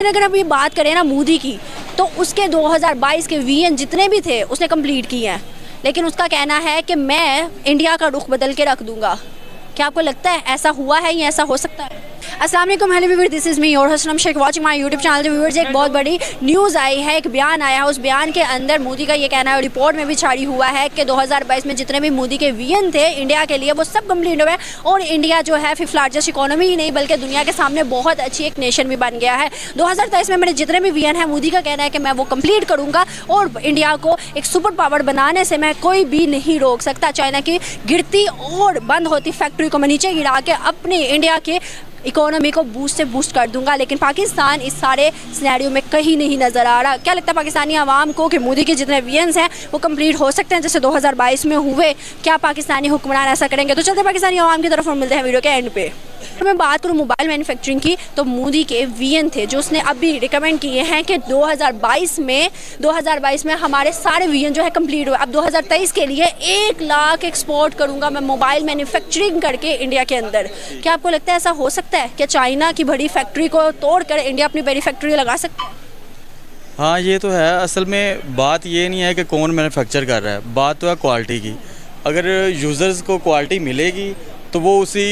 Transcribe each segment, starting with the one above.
अगर हम ये बात करें ना मोदी की, तो उसके 2022 के वीएन जितने भी थे उसने कंप्लीट किए हैं, लेकिन उसका कहना है कि मैं इंडिया का रुख बदल के रख दूंगा। क्या आपको लगता है ऐसा हुआ है या ऐसा हो सकता है? अस्सलाम वालेकुम, hello viewers, this is me your host Sheikh watching my YouTube channel. तो व्यूअर्स, एक बहुत बड़ी न्यूज़ आई है, एक बयान आया है। उस बयान के अंदर मोदी का ये कहना है, रिपोर्ट में भी छाड़ी हुआ है कि 2022 में जितने भी मोदी के वीएन थे इंडिया के लिए वो सब कंप्लीट हुए और इंडिया जो है 5th लार्जेस्ट इकोनॉमी ही नहीं बल्कि दुनिया के सामने बहुत अच्छी एक नेशन भी बन गया है। 2023 में मेरे जितने भी वीएन है, मोदी का कहना है कि मैं वो कंप्लीट करूँगा और इंडिया को एक सुपर पावर बनाने से मैं कोई भी नहीं रोक सकता। चाइना की गिरती और बंद होती फैक्ट्री को मैं नीचे गिरा के अपने इंडिया के इकोनॉमी को बूस्ट कर दूंगा। लेकिन पाकिस्तान इस सारे सिनेरियो में कहीं नहीं नज़र आ रहा। क्या लगता है पाकिस्तानी आवाम को कि मोदी के जितने वीएन्स हैं वो कंप्लीट हो सकते हैं जैसे 2022 में हुए? क्या पाकिस्तानी हुक्मरान ऐसा करेंगे? तो चलते पाकिस्तानी आवाम की तरफ और मिलते हैं वीडियो के एंड पे। मैं बात करूँ मोबाइल मैन्युफैक्चरिंग की, तो मोदी के वीएन थे जो उसने अभी रिकमेंड किए हैं कि 2022 में हमारे सारे वीएन जो है कंप्लीट हुए। अब 2023 के लिए 1 लाख एक्सपोर्ट करूंगा मैं मोबाइल मैन्युफैक्चरिंग करके इंडिया के अंदर। क्या आपको लगता है ऐसा हो सकता है कि चाइना की बड़ी फैक्ट्री को तोड़कर इंडिया अपनी बड़ी फैक्ट्री लगा सकता है? हाँ, ये तो है। असल में बात ये नहीं है कि कौन मैन्युफैक्चर कर रहा है, बात तो है क्वालिटी की। अगर यूज़र्स को क्वालिटी मिलेगी तो वो उसी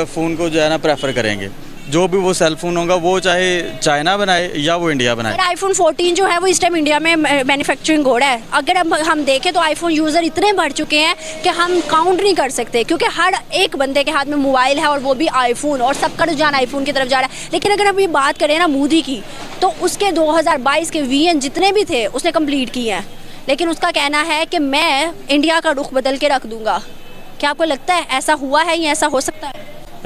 फ़ोन को जो है ना प्रेफर करेंगे। जो भी वो सेल फ़ोन होगा वो चाहे चाइना बनाए या वो इंडिया बनाए। आईफोन 14 जो है वो इस टाइम इंडिया में मैन्युफैक्चरिंग हो रहा है। अगर हम देखें तो आईफोन यूज़र इतने बढ़ चुके हैं कि हम काउंट नहीं कर सकते, क्योंकि हर एक बंदे के हाथ में मोबाइल है और वो भी आईफोन, और सबका रुझान आईफोन की तरफ जा रहा है। लेकिन अगर हम ये बात करें ना मोदी की, तो उसके 2022 के वीएन जितने भी थे उसने कंप्लीट किए हैं, लेकिन उसका कहना है कि मैं इंडिया का रुख बदल के रख दूंगा। क्या आपको लगता है ऐसा हुआ है या ऐसा हो सकता है?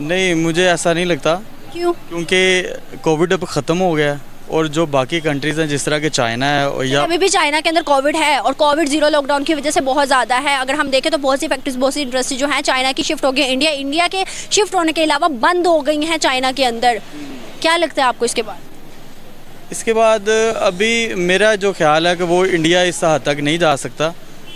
नहीं, मुझे ऐसा नहीं लगता। क्यों? क्योंकि कोविड अब ख़त्म हो गया और जो बाकी कंट्रीज़ हैं जिस तरह के चाइना है या अभी भी चाइना के अंदर कोविड है और कोविड 0 लॉकडाउन की वजह से बहुत ज़्यादा है। अगर हम देखें तो बहुत सी फैक्ट्रीज, बहुत सी इंडस्ट्री जो है चाइना की शिफ्ट हो गई इंडिया के शिफ्ट होने के अलावा बंद हो गई हैं चाइना के अंदर। क्या लगता है आपको इसके बाद? इसके बाद अभी मेरा जो ख्याल है कि वो इंडिया इस हद तक नहीं जा सकता,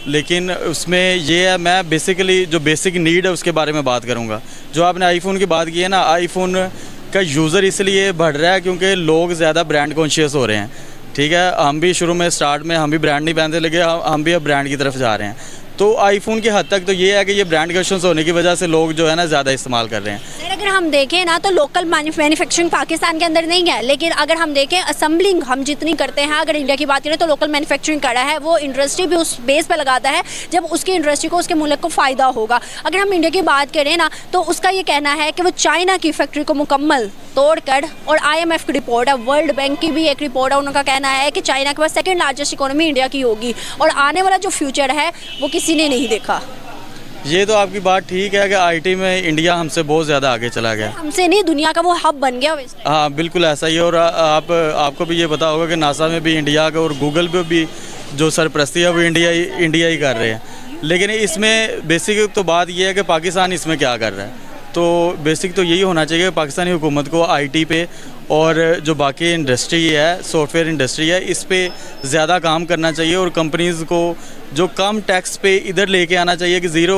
लेकिन उसमें ये है, मैं बेसिकली जो बेसिक नीड है उसके बारे में बात करूँगा। जो आपने आईफोन की बात की है ना, आईफोन का यूज़र इसलिए बढ़ रहा है क्योंकि लोग ज़्यादा ब्रांड कॉन्शियस हो रहे हैं। ठीक है, हम भी शुरू में स्टार्ट में हम भी ब्रांड नहीं पहनते, लेकिन हम भी अब ब्रांड की तरफ जा रहे हैं। तो आईफोन की हद तक तो ये है कि ये ब्रांड कॉन्शियस होने की वजह से लोग जो है ना ज़्यादा इस्तेमाल कर रहे हैं। अगर हम देखें ना तो लोकल मैन्युफैक्चरिंग पाकिस्तान के अंदर नहीं है, लेकिन अगर हम देखें असेंबलिंग हम जितनी करते हैं, अगर इंडिया की बात करें तो लोकल मैन्युफैक्चरिंग कर रहा है वो इंडस्ट्री भी उस बेस पर लगाता है जब उसकी इंडस्ट्री को, उसके मुल्क को फ़ायदा होगा। अगर हम इंडिया की बात करें ना तो उसका ये कहना है कि वो चाइना की फैक्ट्री को मुकम्मल तोड़कर, और IMF की रिपोर्ट है, वर्ल्ड बैंक की भी एक रिपोर्ट है, उनका कहना है कि चाइना के पास 2nd लार्जेस्ट इकोनॉमी इंडिया की होगी और आने वाला जो फ्यूचर है वो किसी ने नहीं देखा। ये तो आपकी बात ठीक है कि आईटी में इंडिया हमसे बहुत ज़्यादा आगे चला गया। हमसे नहीं, दुनिया का वो हब बन गया। हाँ, बिल्कुल ऐसा ही है। और आपको भी ये पता होगा कि नासा में भी इंडिया का और गूगल पे भी जो सरपरस्ती है वो इंडिया ही कर रहे हैं। लेकिन इसमें बेसिक तो बात ये है कि पाकिस्तान इसमें क्या कर रहा है। तो बेसिक तो यही होना चाहिए कि पाकिस्तानी हुकूमत को आईटी पे और जो बाकी इंडस्ट्री है, सॉफ्टवेयर इंडस्ट्री है, इस पे ज़्यादा काम करना चाहिए और कंपनीज़ को जो कम टैक्स पे इधर लेके आना चाहिए कि 0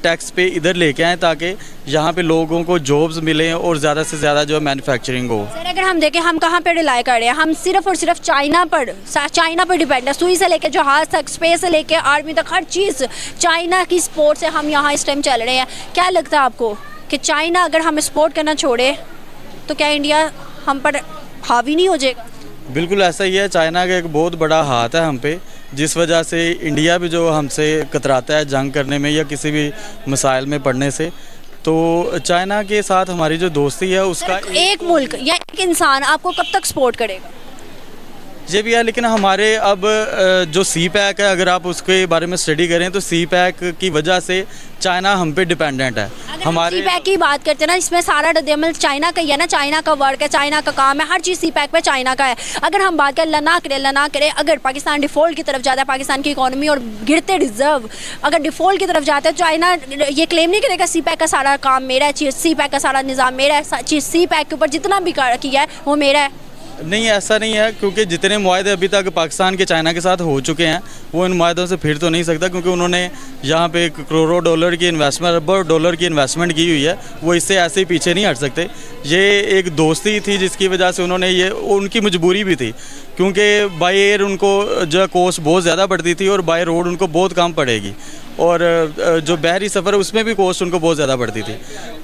टैक्स पे इधर लेके आएँ ताकि यहाँ पे लोगों को जॉब्स मिलें और ज़्यादा से ज़्यादा जो मैन्युफैक्चरिंग हो। सर, अगर हम देखें हम कहाँ पे रिलाई कर रहे हैं, हम सिर्फ और सिर्फ चाइना पर डिपेंड है। सुई से लेके जहाज़ तक, स्पेस से लेके आर्मी तक, हर चीज़ चाइना की सपोर्ट से हम यहाँ इस टाइम चल रहे हैं। क्या लगता है आपको कि चाइना अगर हम सपोर्ट करना छोड़े तो क्या इंडिया हम पर हावी नहीं हो जाएगा? बिल्कुल ऐसा ही है। चाइना का एक बहुत बड़ा हाथ है हम पे, जिस वजह से इंडिया भी जो हमसे कतराता है जंग करने में या किसी भी मसाइल में पड़ने से। तो चाइना के साथ हमारी जो दोस्ती है उसका एक मुल्क या एक इंसान आपको कब तक सपोर्ट करेगा? ये भी है, लेकिन हमारे अब जो CPEC है, अगर आप उसके बारे में स्टडी करें तो CPEC की वजह से चाइना हम पे डिपेंडेंट है। हमारे CPEC की बात करते हैं ना, इसमें सारा रद्द-ए-अमल चाइना का ही है ना, चाइना का वर्क है, चाइना का काम है, हर चीज़ CPEC पे चाइना का है। अगर हम बात करें ना करे, अगर पाकिस्तान डिफ़ॉल्ट की तरफ जाता है, पाकिस्तान की इकोनॉमी और गिरते रिजर्व अगर डिफ़ॉल्ट की तरफ जाता है, तो चाइना ये क्लेम नहीं करेगा CPEC का सारा काम मेरा है, CPEC का सारा निज़ाम मेरा है, CPEC के ऊपर जितना भी किया है वो मेरा है। नहीं, ऐसा नहीं है, क्योंकि जितने मुआहदे अभी तक पाकिस्तान के चाइना के साथ हो चुके हैं वो इन मुआहदों से फिर तो नहीं सकता, क्योंकि उन्होंने यहाँ पे करोड़ों डॉलर की इन्वेस्टमेंट, अरबों डॉलर की इन्वेस्टमेंट की हुई है, वो इससे ऐसे ही पीछे नहीं हट सकते। ये एक दोस्ती थी जिसकी वजह से उन्होंने ये, उनकी मजबूरी भी थी, क्योंकि बाई एयर उनको जो है कॉस्ट बहुत ज़्यादा पड़ती थी और बाई रोड उनको बहुत कम पड़ेगी, और जो बहरी सफ़र है उसमें भी कॉस्ट उनको बहुत ज़्यादा पड़ती थी।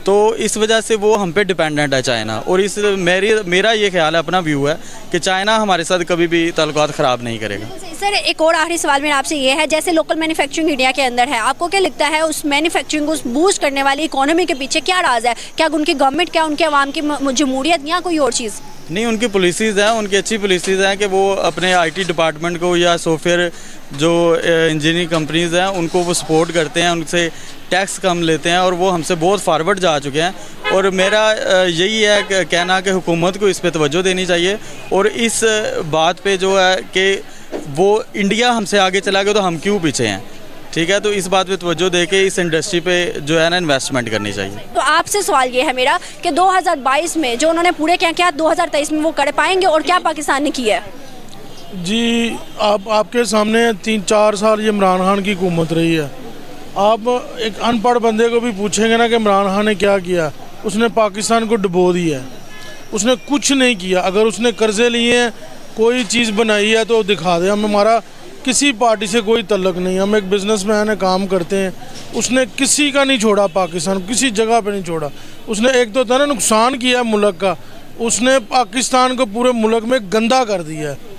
तो इस वजह से वो हम पे डिपेंडेंट है चाइना, और इस मेरा ये ख्याल है, अपना व्यू है कि चाइना हमारे साथ कभी भी ताल्लुकात ख़राब नहीं करेगा। सर, एक और आखिरी सवाल मेरा आपसे ये है, जैसे लोकल मैन्युफैक्चरिंग इंडिया के अंदर है, आपको क्या लगता है उस मैन्युफैक्चरिंग को बूस्ट करने वाली इकोनॉमी के पीछे क्या राज है? क्या उनकी गवर्नमेंट, क्या उनके अवाम की जमहूरियत, या कोई और चीज़? नहीं, उनकी पॉलिसीज़ हैं, उनकी अच्छी पॉलिसीज़ हैं कि वो अपने आईटी डिपार्टमेंट को या सॉफ्टवेयर जो इंजीनियरिंग कंपनीज़ हैं उनको वो सपोर्ट करते हैं, उनसे टैक्स कम लेते हैं, और वो हमसे बहुत फारवर्ड जा चुके हैं। और मेरा यही है कि कहना कि हुकूमत को इस पे तवज्जो देनी चाहिए, और इस बात पे जो है कि वो इंडिया हमसे आगे चला गया तो हम क्यों पीछे हैं, ठीक है? तो इस बात पे तवज्जो दे के इस इंडस्ट्री पे जो है ना इन्वेस्टमेंट करनी चाहिए। तो आपसे सवाल ये है मेरा कि 2022 में जो उन्होंने पूरे क्या क्या 2023 में वो कर पाएंगे, और क्या पाकिस्तान ने किया है? जी, आपके सामने 3-4 साल ये इमरान खान की हुकूमत रही है। आप एक अनपढ़ बंदे को भी पूछेंगे ना कि इमरान खान ने क्या किया, उसने पाकिस्तान को डुबो दिया है, उसने कुछ नहीं किया। अगर उसने कर्जे लिए हैं, कोई चीज़ बनाई है तो दिखा दे। हमारा किसी पार्टी से कोई तल्लक नहीं, हम एक बिजनेसमैन है, काम करते हैं। उसने किसी का नहीं छोड़ा, पाकिस्तान किसी जगह पे नहीं छोड़ा। उसने एक तो था ना नुकसान किया मुल्क का, उसने पाकिस्तान को पूरे मुल्क में गंदा कर दिया है।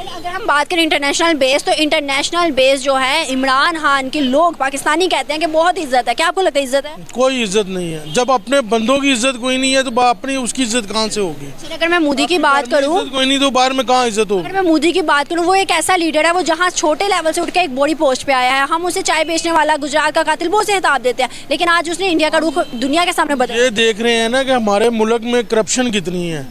अगर हम बात करें इंटरनेशनल बेस, तो इंटरनेशनल बेस जो है इमरान खान के लोग पाकिस्तानी कहते हैं कि बहुत इज्जत है। क्या आपको लगता है इज्जत है? कोई इज्जत नहीं है। जब अपने बंदों की इज्जत कोई नहीं है तो अपनी उसकी इज्जत कहाँ से होगी? अगर मैं मोदी की बात करूँ, कोई नहीं तो बाहर में कहाँ इज्जत होगी? अगर मैं मोदी की बात करूँ, वो एक ऐसा लीडर है, वो जहाँ छोटे लेवल से उठ के एक बड़ी पोस्ट पे आया है। हम उसे चाय बेचने वाला, गुजरात का कातिल, वो उसे हिताब देते हैं, लेकिन आज उसने इंडिया का रुख दुनिया के सामने बदला। ये देख रहे हैं ना कि हमारे मुल्क में करप्शन कितनी है।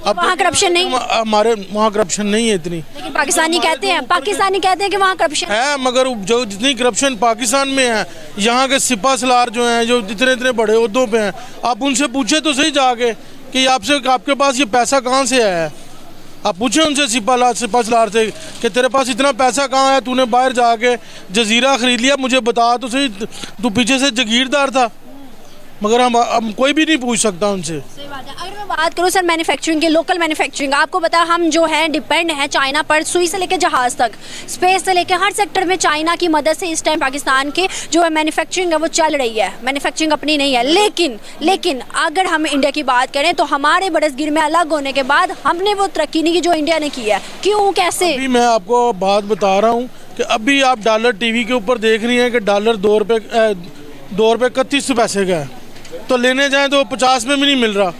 अब वहाँ करप्शन नहीं, हमारे वहाँ करप्शन नहीं है इतनी, लेकिन पाकिस्तानी कहते हैं कि वहाँ करप्शन है। मगर जो जितनी करप्शन पाकिस्तान में है, यहाँ के सिपा सलार जो हैं, जो इतने बड़े ओहदों पे हैं, आप उनसे पूछे तो सही जाके कि आपके पास ये पैसा कहाँ से आया है। आप पूछे उनसे सिपा सलार से कि तेरे पास इतना पैसा कहाँ है, तूने बाहर जाके जजीरा खरीद लिया, मुझे बता तो सही, तू पीछे से जागीरदार था। मगर हम कोई भी नहीं पूछ सकता उनसे। सही बात है। अगर मैं बात करूँ सर मैन्युफैक्चरिंग की, लोकल मैन्युफैक्चरिंग, आपको पता है हम जो है डिपेंड है चाइना पर, सुई से लेकर जहाज़ तक, स्पेस से लेकर हर सेक्टर में चाइना की मदद से इस टाइम पाकिस्तान की जो है मैन्युफैक्चरिंग है वो चल रही है। मैन्युफैक्चरिंग अपनी नहीं है, लेकिन अगर हम इंडिया की बात करें तो हमारे बरसगीर में अलग होने के बाद हमने वो तरक्की नहीं की जो इंडिया ने की है। क्यों, कैसे? अभी मैं आपको बात बता रहा हूँ कि अभी आप डॉलर टीवी के ऊपर देख रही हैं कि डॉलर 2 रुपये 31 पैसे का है, तो लेने जाएं तो 50 में भी नहीं मिल रहा।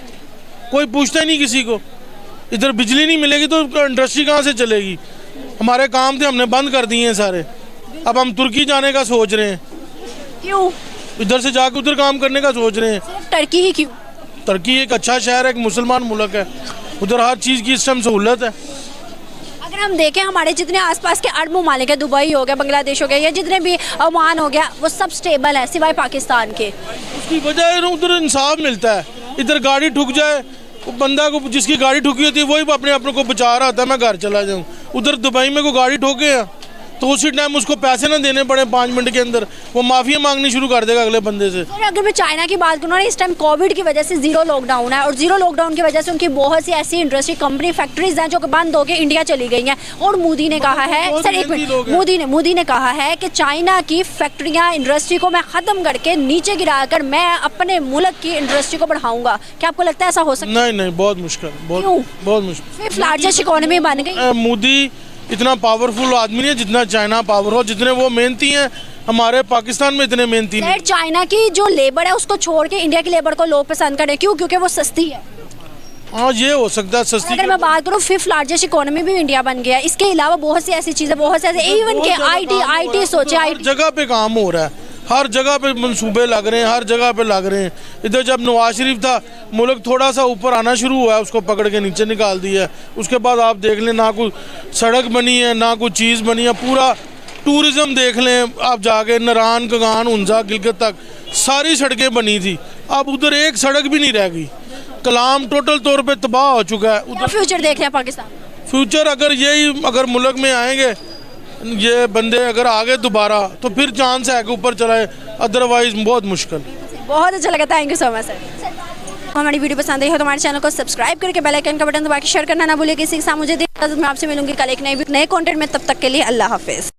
कोई पूछता ही नहीं किसी को। इधर बिजली नहीं मिलेगी तो इंडस्ट्री कहाँ से चलेगी? हमारे काम थे, हमने बंद कर दिए हैं सारे। अब हम तुर्की जाने का सोच रहे हैं। क्यों? इधर से जाकर उधर काम करने का सोच रहे हैं। टर्की ही क्यों? टर्की एक अच्छा शहर है, एक मुसलमान मुल्क है, उधर हर चीज़ की इस टाइम सहूलत है। अगर हम देखें हमारे जितने आसपास के अरब ममालिक है, दुबई हो गया, बांग्लादेश हो गया, या जितने भी ओमान हो गया, वो सब स्टेबल है सिवाय पाकिस्तान के। उसकी वजह है उधर इंसाफ मिलता है। इधर गाड़ी ठुक जाए, बंदा को जिसकी गाड़ी ठुकी होती है वही अपने को बचा रहा होता है, मैं घर चला जाऊँ। उधर दुबई में कोई गाड़ी ठोके हैं तो उसी टाइम उसको पैसे ना देने पड़े 5 मिनट के अंदर, वो माफिया मांगनी शुरू कर देगा अगले बंदे से। अगर मैं चाइना की बात करूँ ना, इस टाइम कोविड की वजह से जीरो लॉकडाउन है, और जीरो लॉकडाउन की वजह से उनकी बहुत सी ऐसी इंडस्ट्री, कंपनी, फैक्ट्रीज हैं जो बंद होकर इंडिया चली गई हैं। और मोदी ने कहा है, सर एक मिनट, मोदी ने कहा है कि चाइना की फैक्ट्रियाँ, इंडस्ट्री को मैं ख़त्म करके नीचे गिराकर मैं अपने मुल्क की इंडस्ट्री को बढ़ाऊंगा। क्या आपको लगता है ऐसा हो सकता है? नहीं, बहुत मुश्किल, बहुत मुश्किल। 5th लार्जेस्ट इकोनॉमी बन गई। मोदी इतना पावरफुल आदमी नहीं है जितना चाइना पावर हो, जितने वो मेहनती हैं हमारे पाकिस्तान में इतने मेहनती नहीं। चाइना की जो लेबर है उसको छोड़ के इंडिया की लेबर को लोग पसंद करें, क्यों? क्योंकि वो सस्ती है। हाँ, ये हो सकता है सस्ती। अगर मैं बात करूँ 5th लार्जेस्ट इकोनॉमी भी इंडिया बन गया। इसके अलावा बहुत सी ऐसी चीज़ें, बहुत से ऐसे इवन के आई.टी. सोचे, हर जगह पे काम हो रहा है, हर जगह पे मंसूबे लग रहे हैं, हर जगह पे लग रहे हैं। इधर जब नवाज शरीफ था, मुल्क थोड़ा सा ऊपर आना शुरू हुआ है, उसको पकड़ के नीचे निकाल दिया। उसके बाद आप देख लें, ना कोई सड़क बनी है, ना कोई चीज़ बनी है। पूरा टूरिज़्म देख लें आप जाके, नरान, कगान, हुंजा, गिलगित तक सारी सड़कें बनी थी, अब उधर एक सड़क भी नहीं रह गई। कलाम टोटल तौर पे तबाह हो चुका है। क्या फ्यूचर देख रहे हैं पाकिस्तान? फ्यूचर अगर मुल्क में आएंगे ये बंदे अगर आगे दोबारा तो फिर चांस है कि ऊपर चलाए, अदरवाइज बहुत मुश्किल। बहुत अच्छा लगा, thank you so much sir. हमारी वीडियो पसंद आई हो तो हमारे चैनल को सब्सक्राइब करके बेल आइकन का बटन दबा के शेयर करना ना भूलिए किसी के साथ। मुझे मैं आपसे मिलूंगी कल एक नए कंटेंट में, तब तक के लिए अल्लाह हाफिज़।